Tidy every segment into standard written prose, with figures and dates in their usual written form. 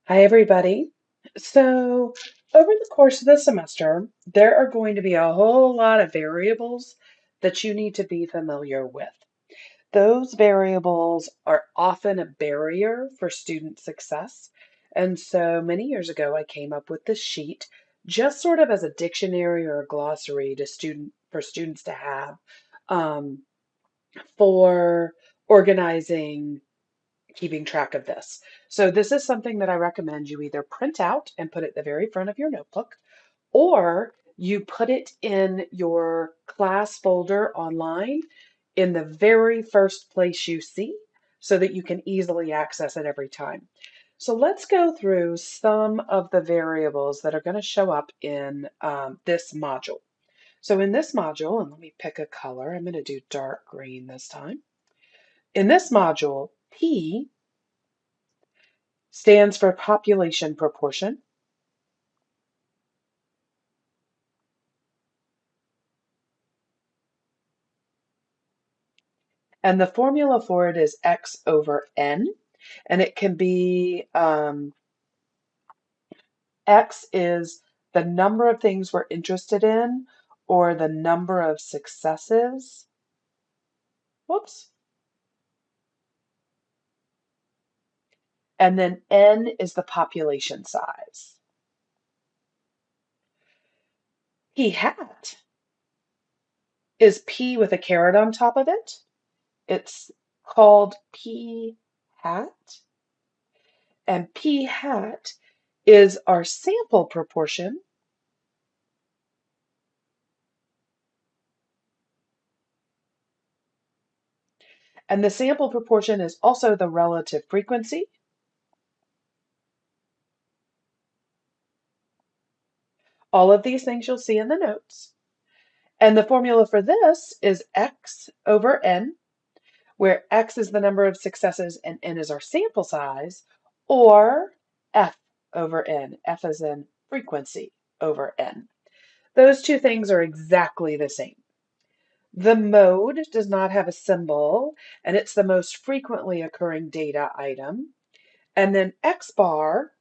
Hi, everybody. So, over the course of the semester, there are going to be a whole lot of variables that you need to be familiar with. Those variables are often a barrier for student success. And so many years ago, I came up with this sheet just sort of as a dictionary or a glossary for students to have um, for organizing keeping track of this. So this is something that I recommend you either print out and put it at the very front of your notebook, or you put it in your class folder online in the very first place you see so that you can easily access it every time. So let's go through some of the variables that are going to show up in this module. So in this module, and let me pick a color, I'm going to do dark green this time. In this module, P stands for population proportion. And the formula for it is X over N. And it can be X is the number of things we're interested in or the number of successes. Whoops. And then N is the population size. P hat is P with a caret on top of it. It's called P hat. And P hat is our sample proportion. And the sample proportion is also the relative frequency. All of these things you'll see in the notes. And the formula for this is X over N, where X is the number of successes and N is our sample size, or F over N. F is in frequency over N. Those two things are exactly the same. The mode does not have a symbol, and it's the most frequently occurring data item. And then X bar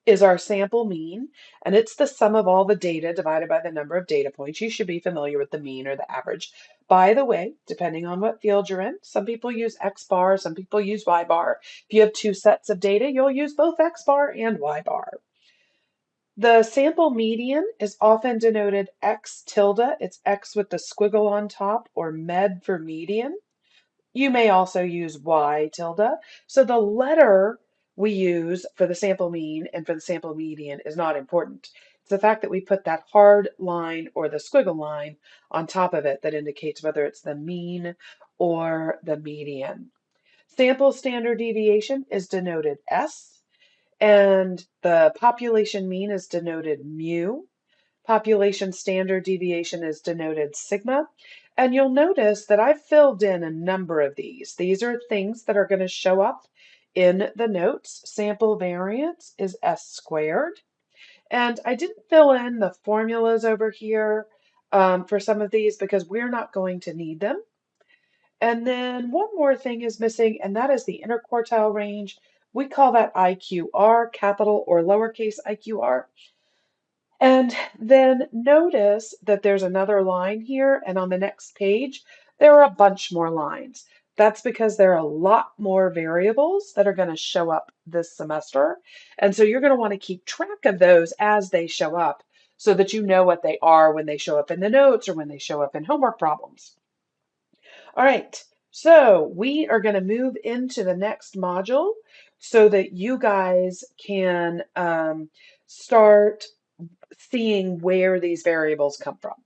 is our sample mean, and it's the sum of all the data divided by the number of data points. You should be familiar with the mean or the average. By the way, depending on what field you're in, some people use X bar, some people use Y bar. If you have two sets of data, you'll use both X bar and Y bar. The sample median is often denoted X tilde. It's X with the squiggle on top, or med for median. You may also use Y tilde. So the letter we use for the sample mean and for the sample median is not important. It's the fact that we put that hard line or the squiggle line on top of it that indicates whether it's the mean or the median. Sample standard deviation is denoted S, and the population mean is denoted mu. Population standard deviation is denoted sigma. And you'll notice that I've filled in a number of these. These are things that are going to show up in the notes. Sample variance is S squared. And I didn't fill in the formulas over here for some of these because we're not going to need them. And then one more thing is missing, and that is the interquartile range. We call that IQR, capital or lowercase IQR. And then notice that there's another line here, and on the next page, there are a bunch more lines. That's because there are a lot more variables that are going to show up this semester. And so you're going to want to keep track of those as they show up so that you know what they are when they show up in the notes or when they show up in homework problems. All right, so we are going to move into the next module so that you guys can start seeing where these variables come from.